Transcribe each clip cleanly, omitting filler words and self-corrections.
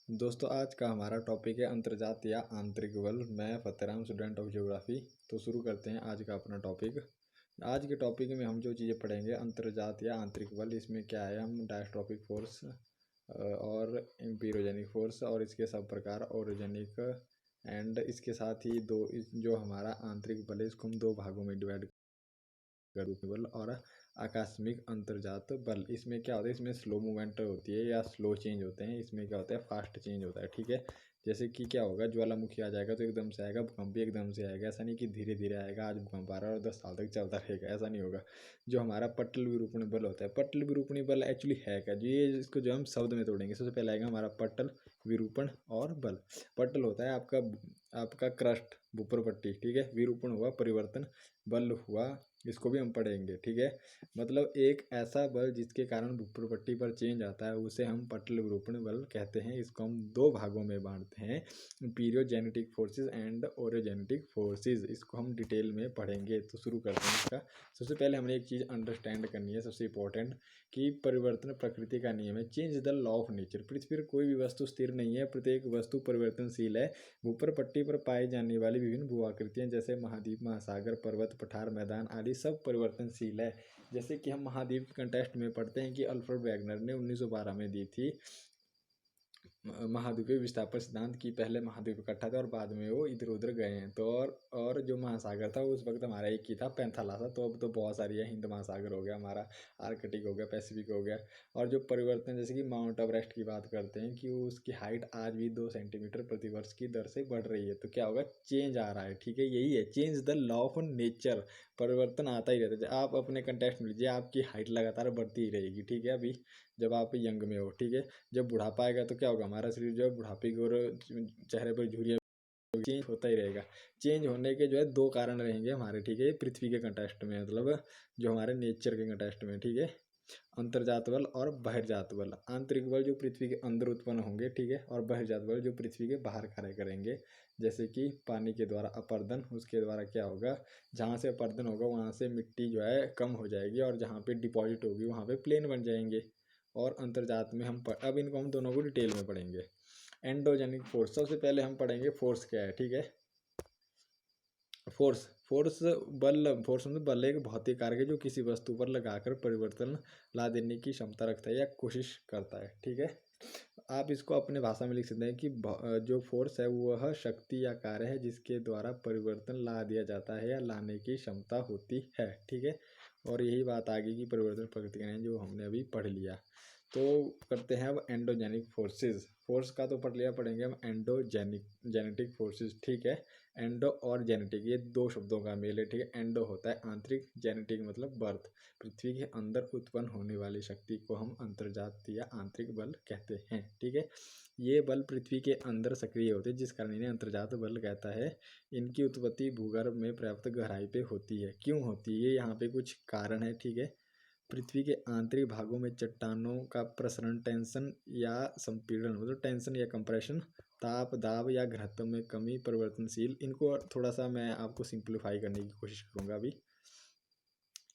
दोस्तों आज का हमारा टॉपिक है अंतर्जात या आंतरिक बल। मैं फतेहराम, स्टूडेंट ऑफ ज्योग्राफी। तो शुरू करते हैं आज का अपना टॉपिक। आज के टॉपिक में हम जो चीज़ें पढ़ेंगे, अंतर्जात या आंतरिक बल, इसमें क्या है, हम डायस्ट्रॉपिक फोर्स और एम्पीरोजेनिक फोर्स और इसके सब प्रकार, ओरोजेनिक एंड इसके साथ ही जो हमारा आंतरिक बल है इसको हम दो भागों में डिवाइड बल और आकस्मिक अंतर्जात बल। इसमें क्या होता है, इसमें स्लो मूवमेंट होती है या स्लो चेंज होते हैं, इसमें क्या होता है फास्ट चेंज होता है। ठीक है, जैसे कि क्या होगा, ज्वालामुखी आ जाएगा तो एकदम से आएगा, भूकंप भी एकदम से आएगा। ऐसा नहीं कि धीरे धीरे आएगा, आज भूकंप आ रहा है और 10 साल तक चलता रहेगा, ऐसा नहीं होगा। जो हमारा पट्टल विरूपण बल होता है, पट्टल विरूपणी बल एक्चुअली है क्या, जो ये इसको जो हम शब्द में तोड़ेंगे, सबसे पहले आएगा हमारा पट्टल विरूपण और बल। पट्टल होता है आपका आपका क्रस्ट, ऊपर पट्टी। ठीक है, विरूपण हुआ परिवर्तन, बल हुआ, इसको भी हम पढ़ेंगे। ठीक है, मतलब एक ऐसा बल जिसके कारण भूपर पट्टी पर चेंज आता है उसे हम पट्टल विरूपण बल कहते हैं। इसको हम दो भागों में बांटते हैं, पीरियोजेनेटिक फोर्सेस एंड ओरियोजेनेटिक फोर्सेस। इसको हम डिटेल में पढ़ेंगे। तो शुरू करते हैं इसका। सबसे पहले हमें एक चीज़ अंडरस्टैंड करनी है, सबसे इंपॉर्टेंट, कि परिवर्तन प्रकृति का नियम है। Change the law of nature. पृथ्वी पर कोई भी वस्तु स्थिर नहीं है, प्रत्येक वस्तु परिवर्तनशील है। ऊपर पट्टी पर पाई जाने वाली विभिन्न भू आकृतियां जैसे महाद्वीप, महासागर, पर्वत, पठार, मैदान आदि सब परिवर्तनशील है। जैसे कि हम महाद्वीप के कंटेस्ट में पढ़ते हैं कि अल्फ्रेड वैगनर ने 1912 में दी थी महाद्वीपीय विस्थापन सिद्धांत की। पहले महाद्वीप इकट्ठा था और बाद में वो इधर उधर गए हैं। तो और जो महासागर था उस वक्त हमारा एक ही था, पैंथाला था। तो अब तो बहुत सारी है, हिंद महासागर हो गया हमारा, आर्कटिक हो गया, पैसिफिक हो गया। और जो परिवर्तन, जैसे कि माउंट एवरेस्ट की बात करते हैं कि उसकी हाइट आज भी 2 सेंटीमीटर प्रति वर्ष की दर से बढ़ रही है। तो क्या होगा, चेंज आ रहा है। ठीक है, यही है change the law of nature. परिवर्तन आता ही रहता है। आप अपने कंटेक्स्ट में लीजिए, आपकी हाइट लगातार बढ़ती ही रहेगी। ठीक है, अभी जब आप यंग में हो। ठीक है, जब बुढ़ापा आएगा तो क्या होगा, हमारा शरीर जो है बुढ़ापे की ओर, चेहरे पर झुर्रियाँ, चेंज होता ही रहेगा। चेंज होने के जो है दो कारण रहेंगे हमारे। ठीक है, पृथ्वी के कंटेस्ट में, मतलब जो हमारे नेचर के कंटेस्ट में। ठीक है, अंतर्जात बल और बहिर्जात बल। आंतरिक बल जो पृथ्वी के अंदर उत्पन्न होंगे, ठीक है, और बहिर्जात बल जो पृथ्वी के बाहर कार्य करेंगे। जैसे कि पानी के द्वारा अपरदन, उसके द्वारा क्या होगा, जहाँ से अपरदन होगा वहाँ से मिट्टी जो है कम हो जाएगी और जहाँ पे डिपॉजिट होगी वहाँ पे प्लेन बन जाएंगे। और अंतर्जात में अब इनको हम दोनों को डिटेल में पढ़ेंगे। एंडोजेनिक फोर्स, सबसे पहले हम पढ़ेंगे फोर्स क्या है। ठीक है, फोर्स फोर्स फोर्स मतलब बल एक भौतिक कार्य है जो किसी वस्तु पर लगाकर परिवर्तन ला देने की क्षमता रखता है या कोशिश करता है। ठीक है, आप इसको अपने भाषा में लिख सकते हैं कि जो फोर्स है वह शक्ति या कार्य है जिसके द्वारा परिवर्तन ला दिया जाता है या लाने की क्षमता होती है। ठीक है, और यही बात आगे की परिवर्तन प्रकृति का है जो हमने अभी पढ़ लिया। तो करते हैं अब एंडोजेनिक फोर्सेस। फोर्स का तो पढ़ लिया, पढ़ेंगे हम एंडोजेनिक जेनेटिक फोर्सेस। ठीक है, एंडो और जेनेटिक ये दो शब्दों का मेल है। ठीक है, एंडो होता है आंतरिक, जेनेटिक मतलब बर्थ। पृथ्वी के अंदर उत्पन्न होने वाली शक्ति को हम अंतर्जात या आंतरिक बल कहते हैं। ठीक है, ये बल पृथ्वी के अंदर सक्रिय होते हैं जिस कारण इन्हें अंतर्जात बल कहता है। इनकी उत्पत्ति भूगर्भ में पर्याप्त गहराई पे होती है। क्यों होती है, यहाँ पे कुछ कारण है। ठीक है, पृथ्वी के आंतरिक भागों में चट्टानों का प्रसरण, टेंशन या संपीड़न, मतलब टेंशन या कंप्रेशन, ताप, दाब या घनत्व में कमी, परिवर्तनशील। इनको थोड़ा सा मैं आपको सिंप्लीफाई करने की कोशिश करूँगा अभी।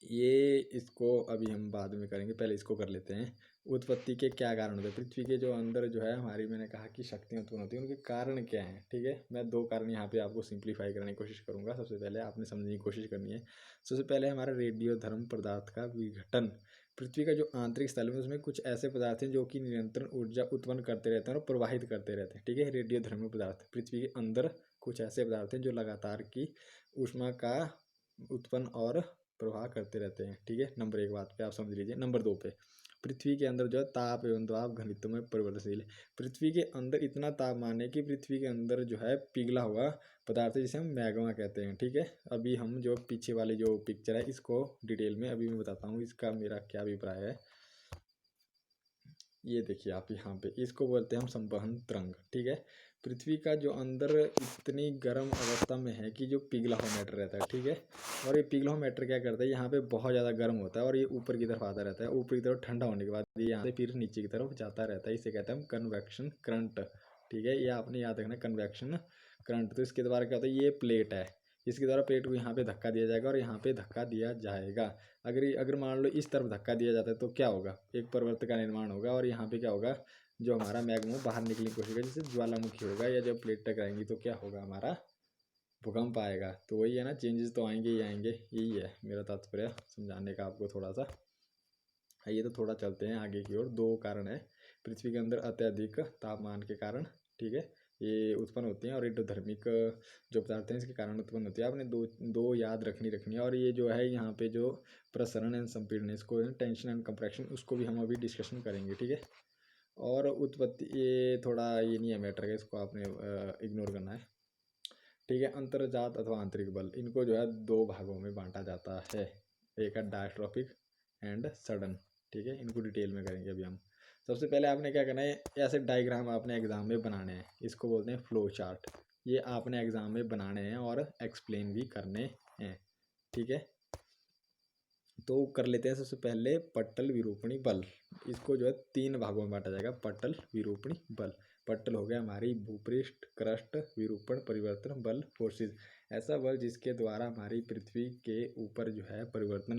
ये इसको अभी हम बाद में करेंगे, पहले इसको कर लेते हैं। उत्पत्ति के क्या कारण होते हैं, पृथ्वी के जो अंदर जो है हमारी, मैंने कहा कि शक्तियाँ उत्पन्न होती हैं, उनके कारण क्या हैं। ठीक है, मैं दो कारण यहाँ पे आपको सिंप्लीफाई करने की कोशिश करूँगा। सबसे पहले आपने समझने की कोशिश करनी है। सबसे पहले हमारा रेडियोधर्म पदार्थ का विघटन। पृथ्वी का जो आंतरिक स्थल है उसमें कुछ ऐसे पदार्थ हैं जो कि निरंतर ऊर्जा उत्पन्न करते रहते हैं और प्रवाहित करते रहते हैं। ठीक है, रेडियोधर्मी पदार्थ, पृथ्वी के अंदर कुछ ऐसे पदार्थ हैं जो लगातार की ऊष्मा का उत्पन्न और प्रवाह करते रहते हैं। ठीक है, नंबर एक बात पे आप समझ लीजिए। नंबर दो पे, पृथ्वी के अंदर जो है ताप एवं दबाव घनत्व में परिवर्तनशील है। पृथ्वी के अंदर इतना तापमान है कि पृथ्वी के अंदर जो है पिघला हुआ पदार्थ है जिसे हम मैग्मा कहते हैं। ठीक है, अभी हम जो पीछे वाली जो पिक्चर है इसको डिटेल में अभी मैं बताता हूँ इसका मेरा क्या अभिप्राय है। ये देखिए आप यहाँ पे, इसको बोलते हैं हम संवहन तरंग। ठीक है, पृथ्वी का जो अंदर इतनी गर्म अवस्था में है कि जो पिघला हुआ मैटर रहता है। ठीक है, और ये पिघला हुआ मैटर क्या करता है, यहाँ पे बहुत ज़्यादा गर्म होता है और ये ऊपर की तरफ आता रहता है। ऊपर की तरफ ठंडा होने के बाद ये यहाँ से फिर नीचे की तरफ जाता रहता है। इसे कहते हैं हम कन्वेक्शन करंट। ठीक है, ये आपने याद रखना, कन्वेक्शन करंट। तो इसके द्वारा क्या होता है, ये प्लेट है, इसके द्वारा प्लेट को यहाँ पे धक्का दिया जाएगा और यहाँ पे धक्का दिया जाएगा। अगर अगर मान लो इस तरफ धक्का दिया जाता है तो क्या होगा, एक परिवर्तन का निर्माण होगा और यहाँ पे क्या होगा, जो हमारा मैग्मा बाहर निकलने की कोशिश करेगा, जैसे ज्वालामुखी होगा, या जब प्लेट टकराएंगी तो क्या होगा, हमारा भूकंप आएगा। तो वही है ना, चेंजेस तो आएंगे ही आएंगे, यही है मेरा तात्पर्य समझाने का आपको थोड़ा सा। आइए तो थोड़ा चलते हैं आगे की ओर। दो कारण है पृथ्वी के अंदर अत्यधिक तापमान के कारण, ठीक है, ये उत्पन्न होती हैं, और एंडोधर्मिक जो पदार्थ हैं इसके कारण उत्पन्न होती है। आपने दो याद रखनी है। और ये जो है यहाँ पे जो प्रसरण एंड संपीड़न, इसको टेंशन एंड कंप्रेशन, उसको भी हम अभी डिस्कशन करेंगे, ठीक है। और उत्पत्ति, ये थोड़ा ये नहीं है मैटर का, इसको आपने इग्नोर करना है, ठीक है। अंतर्जात अथवा आंतरिक बल, इनको जो है दो भागों में बांटा जाता है। एक है डायस्ट्रॉफिक एंड सडन, ठीक है। इनको डिटेल में करेंगे अभी हम। सबसे पहले आपने क्या करना है, ऐसे डायग्राम आपने एग्जाम में बनाने हैं, इसको बोलते हैं फ्लो चार्ट। ये आपने एग्जाम में बनाने हैं और एक्सप्लेन भी करने हैं, ठीक है। तो कर लेते हैं सबसे पहले पट्टल विरूपणी बल। इसको जो है तीन भागों में बांटा जाएगा। पट्टल विरूपणी बल, पट्टल हो गया हमारी भूपृष्ठ क्रस्ट विरूपण परिवर्तन बल फोर्सेस, ऐसा बल जिसके द्वारा हमारी पृथ्वी के ऊपर जो है परिवर्तन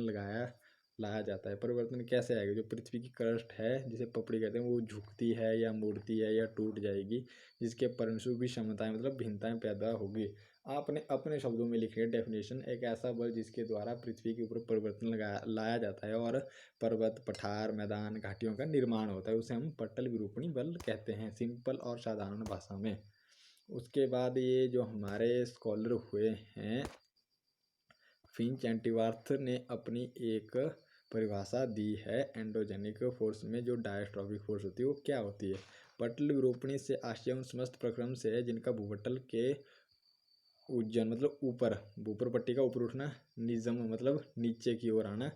लाया जाता है। परिवर्तन कैसे आएगा, जो पृथ्वी की क्रस्ट है जिसे पपड़ी कहते हैं, वो झुकती है या मुड़ती है या टूट जाएगी, जिसके परिणामस्वरूप भी क्षमताएं मतलब भिन्नताएं पैदा होगी। आपने अपने शब्दों में लिखी है डेफिनेशन, एक ऐसा बल जिसके द्वारा पृथ्वी के ऊपर परिवर्तन लाया जाता है और पर्वत, पठार, मैदान, घाटियों का निर्माण होता है, उसे हम पट्टल विरूपणी बल कहते हैं, सिंपल और साधारण भाषा में। उसके बाद ये जो हमारे स्कॉलर हुए हैं, फिंच एंटीवर्थ ने अपनी एक परिभाषा दी है एंडोजेनिक फोर्स में। जो डायस्ट्रॉफिक फोर्स होती है वो क्या होती है, पट्टल विरूपणी से आशय उन समस्त प्रक्रम से है जिनका भूपटल के उज्जैन मतलब ऊपर, भूपर पट्टी का ऊपर उठना, निजम मतलब नीचे की ओर आना,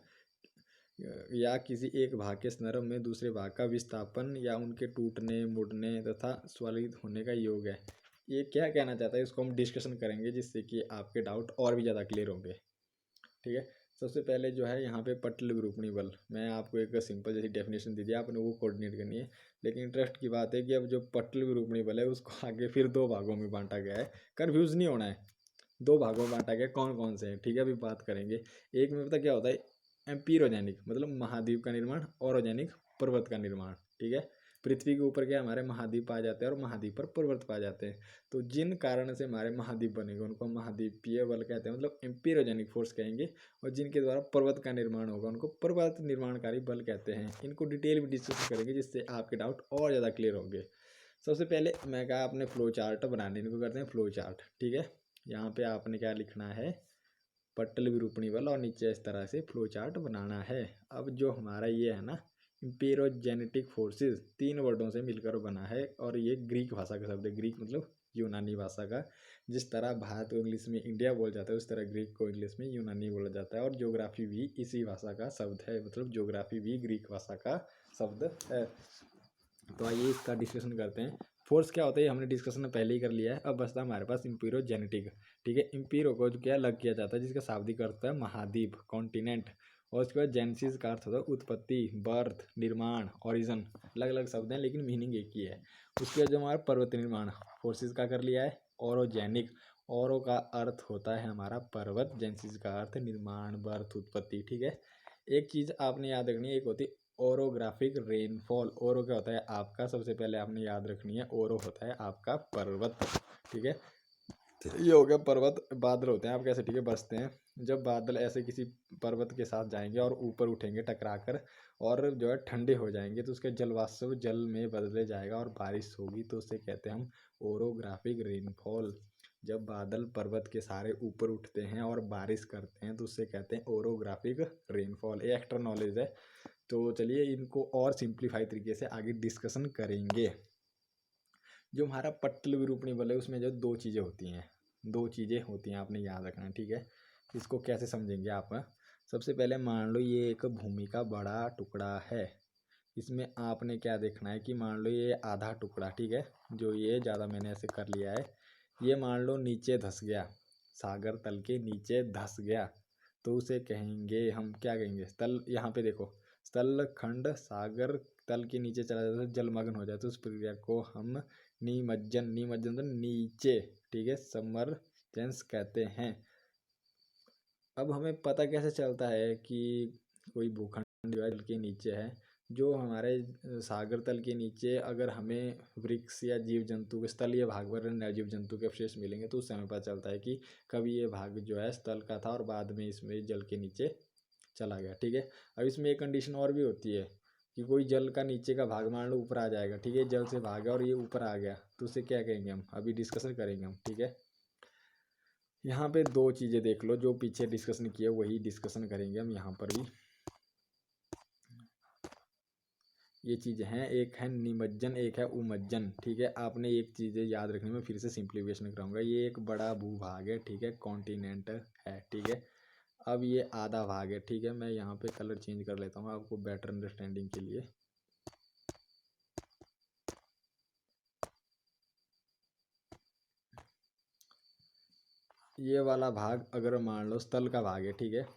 या किसी एक भाग के संदर्भ में दूसरे भाग का विस्थापन या उनके टूटने, मुड़ने तथा स्वलित होने का योग है। ये क्या कहना चाहता है, इसको हम डिस्कशन करेंगे जिससे कि आपके डाउट और भी ज़्यादा क्लियर होंगे, ठीक है। सबसे पहले जो है यहाँ पे पट्टल विरूपणी बल, मैं आपको एक सिंपल जैसी डेफिनेशन दी थी, आपने वो कोऑर्डिनेट करनी है। लेकिन इंटरेस्ट की बात है कि अब जो पट्टल विरूपणी बल है उसको आगे फिर दो भागों में बांटा गया है। कन्फ्यूज़ नहीं होना है, दो भागों में बांटा गया, कौन कौन से हैं, ठीक है, अभी बात करेंगे। एक में पता क्या होता है, एम्पीरोजेनिक मतलब महाद्वीप का निर्माण, ओरोजेनिक पर्वत का निर्माण, ठीक है। पृथ्वी के ऊपर क्या हमारे महाद्वीप पाए जाते हैं और महाद्वीप पर पर्वत पाए जाते हैं। तो जिन कारण से हमारे महाद्वीप बनेंगे उनको महाद्वीपीय बल कहते हैं, मतलब एम्पीरोजेनिक फोर्स कहेंगे। और जिनके द्वारा पर्वत का निर्माण होगा उनको पर्वत निर्माणकारी बल कहते हैं। इनको डिटेल में डिस्कस करेंगे जिससे आपके डाउट और ज़्यादा क्लियर होंगे। सबसे पहले मैं कहा आपने फ्लो चार्ट बनाने, इनको करते हैं फ्लो चार्ट, ठीक है। यहाँ पे आपने क्या लिखना है, पट्टल विरूपणी बल, और नीचे इस तरह से फ्लो चार्ट बनाना है। अब जो हमारा ये है ना इम्पेरोजेनेटिक फोर्सेस, तीन वर्डों से मिलकर बना है, और ये ग्रीक भाषा का शब्द है। ग्रीक मतलब यूनानी भाषा का, जिस तरह भारत को इंग्लिश में इंडिया बोल जाता है उस तरह ग्रीक को इंग्लिश में यूनानी बोला जाता है। और ज्योग्राफी भी इसी भाषा का शब्द है, मतलब ज्योग्राफी भी ग्रीक भाषा का शब्द है। तो आइए इसका डिस्कशन करते हैं। फोर्स क्या होता है हमने डिस्कशन में पहले ही कर लिया है, अब बचता हमारे पास इम्पीरोजेनेटिक, ठीक है। इम्पीरो को जो क्या लग किया जाता है, जिसका शाब्दिक अर्थ है महाद्वीप, कॉन्टिनेंट, और उसके बाद जेनेसिस का अर्थ होता है उत्पत्ति, बर्थ, निर्माण, ओरिजिन, अलग अलग शब्द हैं लेकिन मीनिंग एक ही है। उसके बाद जो हमारा पर्वत निर्माण फोर्सेस का कर लिया है, ओरोजेनिक, ओरो का अर्थ होता है हमारा पर्वत, जेनेसिस का अर्थ निर्माण, बर्थ, उत्पत्ति, ठीक है। एक चीज़ आपने याद रखनी है, एक होती है ओरोग्राफिक रेनफॉल। ओरो क्या होता है आपका, सबसे पहले आपने याद रखनी है, ओरो होता है आपका पर्वत, ठीक है। ये हो गया पर्वत। बादल होते हैं आपके ऐसे, ठीक है, बरसते हैं। जब बादल ऐसे किसी पर्वत के साथ जाएंगे और ऊपर उठेंगे टकराकर, और जो है ठंडे हो जाएंगे, तो उसके जलवाष्प जल में बदले जाएगा और बारिश होगी, तो उसे कहते हैं हम ओरोग्राफिक रेनफॉल। जब बादल पर्वत के सारे ऊपर उठते हैं और बारिश करते हैं तो उससे कहते हैं ओरोग्राफिक रेनफॉल। ये एक्स्ट्रा नॉलेज है। तो चलिए इनको और सिंप्लीफाई तरीके से आगे डिस्कशन करेंगे। जो हमारा पट्टल विरूपणी बल है उसमें जो दो चीज़ें होती हैं आपने याद रखना है, ठीक है। इसको कैसे समझेंगे आप, सबसे पहले मान लो ये एक भूमि का बड़ा टुकड़ा है। इसमें आपने क्या देखना है कि मान लो ये आधा टुकड़ा, ठीक है, जो ये ज़्यादा मैंने ऐसे कर लिया है, ये मान लो नीचे धंस गया, सागर तल के नीचे धंस गया, तो उसे कहेंगे हम, क्या कहेंगे, तल, यहाँ पे देखो, स्थल खंड सागर तल के नीचे चला जाता है, जलमग्न हो जाता है, तो उस प्रक्रिया को हम निमज्जन तो नीचे, ठीक है, सबमर्जेंस कहते हैं। अब हमें पता कैसे चलता है कि कोई भूखंड जो है जल के नीचे है, जो हमारे सागर तल के नीचे अगर हमें वृक्ष या जीव जंतु के स्थलीय भाग पर जीव जंतु के अवशेष मिलेंगे तो उससे हमें पता चलता है कि कभी ये भाग जो है स्थल का था और बाद में इसमें जल के नीचे चला गया। ठीक है। अब इसमें एक कंडीशन और भी होती है कि कोई जल का नीचे का भाग मान लो ऊपर आ जाएगा। ठीक है, जल से भागा और ये ऊपर आ गया तो उसे क्या कहेंगे हम, अभी डिस्कशन करेंगे हम। ठीक है, यहाँ पे दो चीज़ें देख लो, जो पीछे डिस्कशन किया वही डिस्कशन करेंगे हम यहाँ पर भी। ये चीज़ हैं, एक है निमज्जन, एक है उमज्जन। ठीक है, आपने एक चीज़ें याद रखनी, मैं फिर से सिंप्लीफिकेशन कराऊंगा। ये एक बड़ा भूभाग है, ठीक है, कॉन्टिनेंट है। ठीक है, अब ये आधा भाग है। ठीक है, मैं यहाँ पे कलर चेंज कर लेता हूँ आपको बेटर अंडरस्टैंडिंग के लिए। ये वाला भाग अगर मान लो स्थल का भाग है, ठीक है,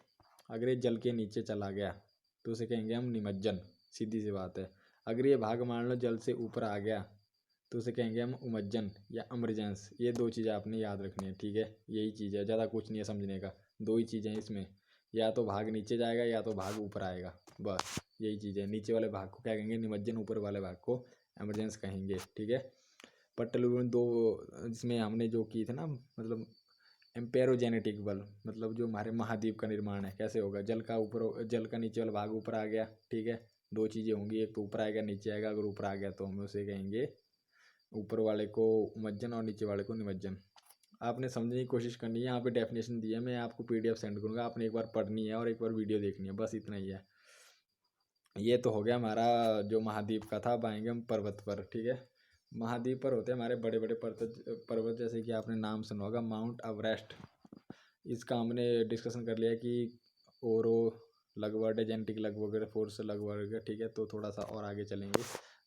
अगर ये जल के नीचे चला गया तो उसे कहेंगे हम निमज्जन, सीधी सी बात है। अगर ये भाग मान लो जल से ऊपर आ गया तो उसे कहेंगे हम उमज्जन या अमरजेंस। ये दो चीज़ें आपने याद रखनी है। ठीक है, यही चीज़ है, ज़्यादा कुछ नहीं है समझने का। दो ही चीज़ें हैं इसमें, या तो भाग नीचे जाएगा या तो भाग ऊपर आएगा, बस यही चीज़ है। नीचे वाले भाग को क्या कहेंगे, निमज्जन, ऊपर वाले भाग को एमरजेंस कहेंगे। ठीक है, पट्टल दो इसमें हमने जो की थे ना, मतलब एम्पेरोजेनेटिक बल, मतलब जो हमारे महाद्वीप का निर्माण है कैसे होगा, जल का ऊपर, जल का नीचे वाला भाग ऊपर आ गया। ठीक है, दो चीज़ें होंगी, एक तो ऊपर आएगा नीचे आएगा। अगर ऊपर आ गया तो हम उसे कहेंगे, ऊपर वाले को उमज्जन और नीचे वाले को निमज्जन। आपने समझने की कोशिश करनी है, यहाँ पे डेफिनेशन दी है, मैं आपको पीडीएफ सेंड करूँगा, आपने एक बार पढ़नी है और एक बार वीडियो देखनी है, बस इतना ही है। ये तो हो गया हमारा जो महाद्वीप का था। अब आएंगे हम पर्वत पर। ठीक है, महाद्वीप पर होते हैं हमारे बड़े बड़े पर्वत, जैसे कि आपने नाम सुना होगा माउंट एवरेस्ट। इसका हमने डिस्कशन कर लिया कि ओरो लगवर्ड है, जेनेटिक लगवर्ड, फोर्स लगवर्ड। ठीक है, तो थोड़ा सा और आगे चलेंगे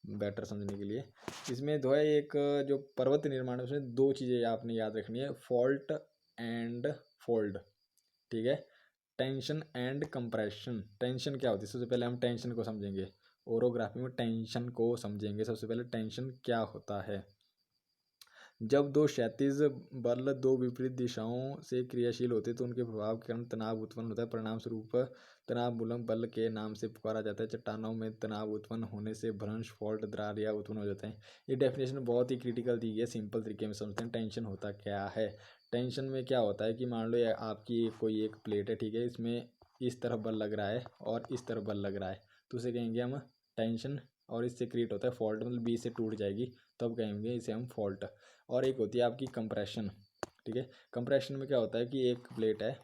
बेटर समझने के लिए। इसमें जो है एक जो पर्वत निर्माण है उसमें दो चीज़ें आपने याद रखनी है, फॉल्ट एंड फोल्ड। ठीक है, टेंशन एंड कंप्रेशन। टेंशन क्या होती है, सबसे पहले हम टेंशन को समझेंगे, ओरोग्राफी में टेंशन को समझेंगे। सबसे पहले टेंशन क्या होता है, जब दो क्षैतिज बल दो विपरीत दिशाओं से क्रियाशील होते हैं तो उनके प्रभाव के कारण तनाव उत्पन्न होता है। परिणाम स्वरूप तनाव मूलक बल के नाम से पुकारा जाता है। चट्टानों में तनाव उत्पन्न होने से भ्रंश, फॉल्ट, दरार या उत्पन्न हो जाते हैं। ये डेफिनेशन बहुत ही क्रिटिकल दी है, सिंपल तरीके में समझते हैं। टेंशन होता क्या है, टेंशन में क्या होता है कि मान लो आपकी कोई एक प्लेट है, ठीक है, इसमें इस तरफ बल लग रहा है और इस तरफ बल लग रहा है तो उसे कहेंगे हम टेंशन, और इससे क्रिएट होता है फॉल्ट, मतलब बीच से टूट जाएगी तब कहेंगे इसे हम फॉल्ट। और एक होती है आपकी कंप्रेशन। ठीक है, कंप्रेशन में क्या होता है कि एक प्लेट है,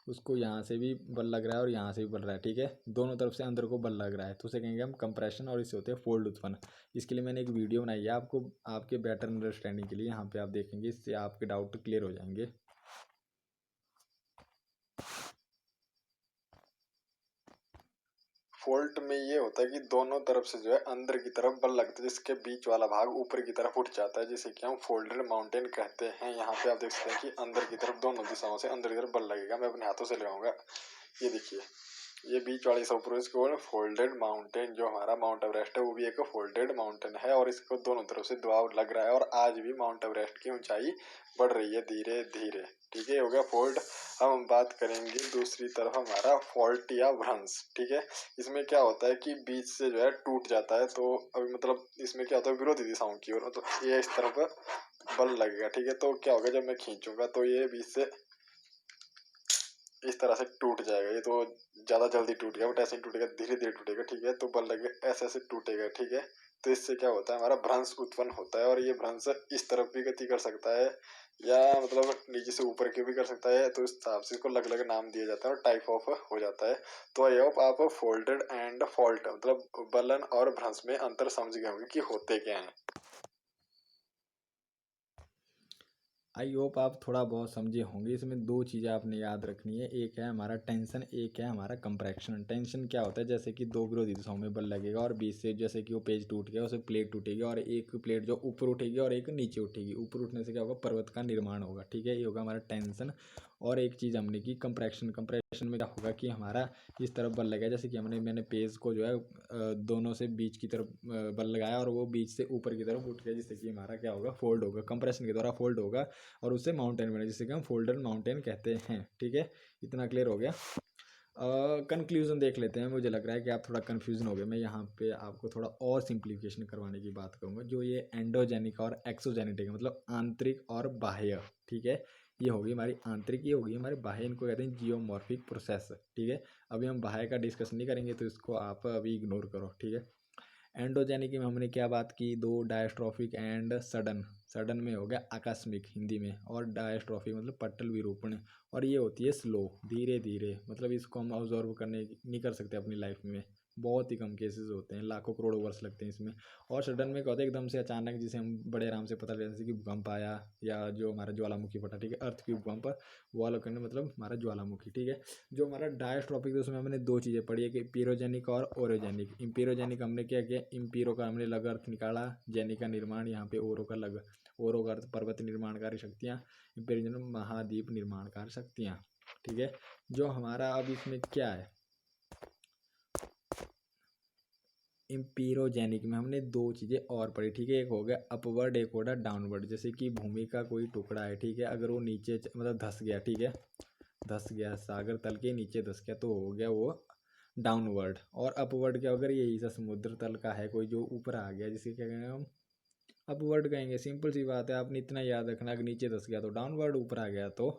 उसको यहाँ से भी बल लग रहा है और यहाँ से भी बल रहा है। ठीक है, दोनों तरफ से अंदर को बल लग रहा है तो उसे कहेंगे हम कंप्रेशन, और इससे होते हैं फोल्ड उत्पन्न। इसके लिए मैंने एक वीडियो बनाई है आपको, आपके बेटर अंडरस्टैंडिंग के लिए, यहाँ पे आप देखेंगे, इससे आपके डाउट क्लियर हो जाएंगे। फोल्ट में ये होता है कि दोनों तरफ से जो है अंदर की तरफ बल लगता है, जिसके बीच वाला भाग ऊपर की तरफ उठ जाता है, जिसे कि हम फोल्डेड माउंटेन कहते हैं। यहाँ पे आप देख सकते हैं कि अंदर की तरफ दोनों दिशाओं से अंदर की तरफ बल लगेगा। मैं अपने हाथों से लगाऊंगा, ये देखिए, ये बीच वाली सब इसको फोल्डेड माउंटेन, जो हमारा माउंट एवरेस्ट है वो भी एक फोल्डेड माउंटेन है, और इसको दोनों तरफ से दबाव लग रहा है, और आज भी माउंट एवरेस्ट की ऊंचाई बढ़ रही है धीरे धीरे। ठीक है, हो गया फोल्ड। अब हम बात करेंगे दूसरी तरफ हमारा फॉल्ट या भ्रंश। ठीक है, इसमें क्या होता है कि बीच से जो है टूट जाता है, तो अभी मतलब इसमें क्या होता है, विरोधी दिशाओं की ओर, तो ये इस तरफ बल लगेगा। ठीक है, तो क्या होगा, जब मैं खींचूंगा तो ये बीच से इस तरह से टूट जाएगा। ये तो ज़्यादा जल्दी टूट गया, बट ऐसे ही टूटेगा, धीरे धीरे टूटेगा। ठीक है, तो बल लगे ऐसे ऐसे टूटेगा। ठीक है, तो इससे क्या होता है, हमारा भ्रंश उत्पन्न होता है, और ये भ्रंश इस तरफ भी गति कर सकता है या मतलब नीचे से ऊपर की भी कर सकता है, तो इस हिसाब से इसको अलग अलग नाम दिया जाता है और टाइप ऑफ हो जाता है। तो आई होप आप फोल्डेड एंड फॉल्ट मतलब बलन और भ्रंश में अंतर समझ गए होंगे कि होते क्या हैं। आई होप आप थोड़ा बहुत समझे होंगे। इसमें दो चीज़ें आपने याद रखनी है, एक है हमारा टेंशन, एक है हमारा कंप्रेक्शन। टेंशन क्या होता है, जैसे कि दो विरोधी दिशाओं में बल लगेगा और बीच से जैसे कि वो पेज टूट गया, उसे प्लेट टूटेगी और एक प्लेट जो ऊपर उठेगी और एक नीचे उठेगी। ऊपर उठने से क्या होगा, पर्वत का निर्माण होगा। ठीक है, ये होगा हमारा टेंशन। और एक चीज़ हमने की कंप्रेक्शन। कंप्रेक्शन में क्या होगा कि हमारा इस तरफ बल लगेगा, जैसे कि मैंने पेज को जो है दोनों से बीच की तरफ बल लगाया और वो बीच से ऊपर की तरफ उठ गया, जिससे कि हमारा क्या होगा, फोल्ड होगा, कंप्रेशन के द्वारा फोल्ड होगा और उससे माउंटेन बने, जिससे कि हम फोल्डर माउंटेन कहते हैं। ठीक है, इतना क्लियर हो गया। कंक्लूजन देख लेते हैं। मुझे लग रहा है कि आप थोड़ा कन्फ्यूजन हो गए। मैं यहाँ पे आपको थोड़ा और सिंप्लीफिकेशन करवाने की बात करूँगा। जो ये एंडोजेनिक और एक्सोजेनेटिक है, मतलब आंतरिक और बाह्य, ठीक है। ये होगी हमारी आंतरिक, ये होगी हमारे बाह्य। इनको कहते हैं जियोमॉर्फिक प्रोसेस, ठीक है। अभी हम बाह्य का डिस्कस नहीं करेंगे, तो इसको आप अभी इग्नोर करो, ठीक है। एंडोजेनिक में हमने क्या बात की, दो, डायस्ट्रोफिक एंड सडन। सडन में हो गया आकस्मिक हिंदी में, और डायस्ट्रोफिक मतलब पट्टल विरूपण, और ये होती है स्लो, धीरे धीरे। मतलब इसको हम ऑब्जर्व करने नहीं कर सकते अपनी लाइफ में, बहुत ही कम केसेस होते हैं, लाखों करोड़ों वर्ष लगते हैं इसमें। और सडन में क्या होता है, एकदम से अचानक, जिसे हम बड़े आराम से पता चलता है, जैसे कि भूकंप आया, या जो हमारा ज्वालामुखी फटा, ठीक है, अर्थ की भूकंप, वॉल्केनो मतलब हमारा ज्वालामुखी, ठीक है। जो हमारा डायस्ट्रॉपिक, उसमें हमने दो चीज़ें पढ़ी है कि पीरोजेनिक और ओरोजेनिक। इम्पीरोजेनिक हमने क्या किया, इम्पीरो का हमने लग अर्थ निकाला, जेनिक का निर्माण, यहाँ पे ओरो का लग, ओरो का अर्थ पर्वत निर्माणकारी शक्तियाँ, इम्पीरोजेनिक महाद्वीप निर्माणकारी शक्तियाँ, ठीक है। जो हमारा अब इसमें क्या है, इम्पीरोजेनिक में हमने दो चीज़ें और पढ़ी, ठीक है। एक हो गया अपवर्ड, एक हो गया डाउनवर्ड। जैसे कि भूमि का कोई टुकड़ा है, ठीक है, अगर वो नीचे मतलब धंस गया, ठीक है, धंस गया, सागर तल के नीचे धंस गया, तो हो गया वो डाउनवर्ड। और अपवर्ड क्या, अगर यही सा समुद्र तल का है कोई जो ऊपर आ गया, जिसे क्या कहेंगे हम, अपवर्ड कहेंगे। सिंपल सी बात है, आपने इतना याद रखना, अगर नीचे धंस गया तो डाउनवर्ड, ऊपर आ गया तो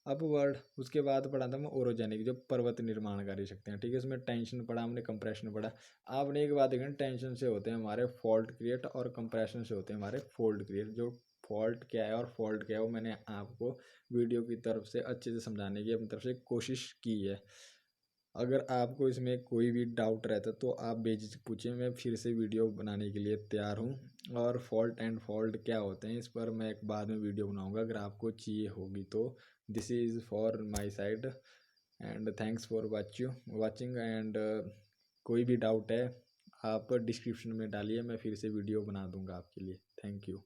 अपवर्ड। उसके बाद पढ़ा था मैं ओरोजेनिक, जो पर्वत निर्माणकारी शक्तियाँ, ठीक है। उसमें टेंशन पढ़ा हमने, कंप्रेशन पढ़ा। आपने एक बात देखना, टेंशन से होते हैं हमारे फॉल्ट क्रिएट, और कंप्रेशन से होते हैं हमारे फोल्ड क्रिएट। जो फॉल्ट क्या है और फॉल्ट क्या है, वो मैंने आपको वीडियो की तरफ से अच्छे से समझाने की अपनी तरफ से कोशिश की है। अगर आपको इसमें कोई भी डाउट रहता तो आप बेझिझक पूछिए, मैं फिर से वीडियो बनाने के लिए तैयार हूँ। और फॉल्ट एंड फॉल्ट क्या होते हैं, इस पर मैं एक बाद में वीडियो बनाऊँगा, अगर आपको चाहिए होगी तो। This is for my side, and thanks for watching. And कोई भी डाउट है आप डिस्क्रिप्शन में डालिए, मैं फिर से वीडियो बना दूँगा आपके लिए। Thank you.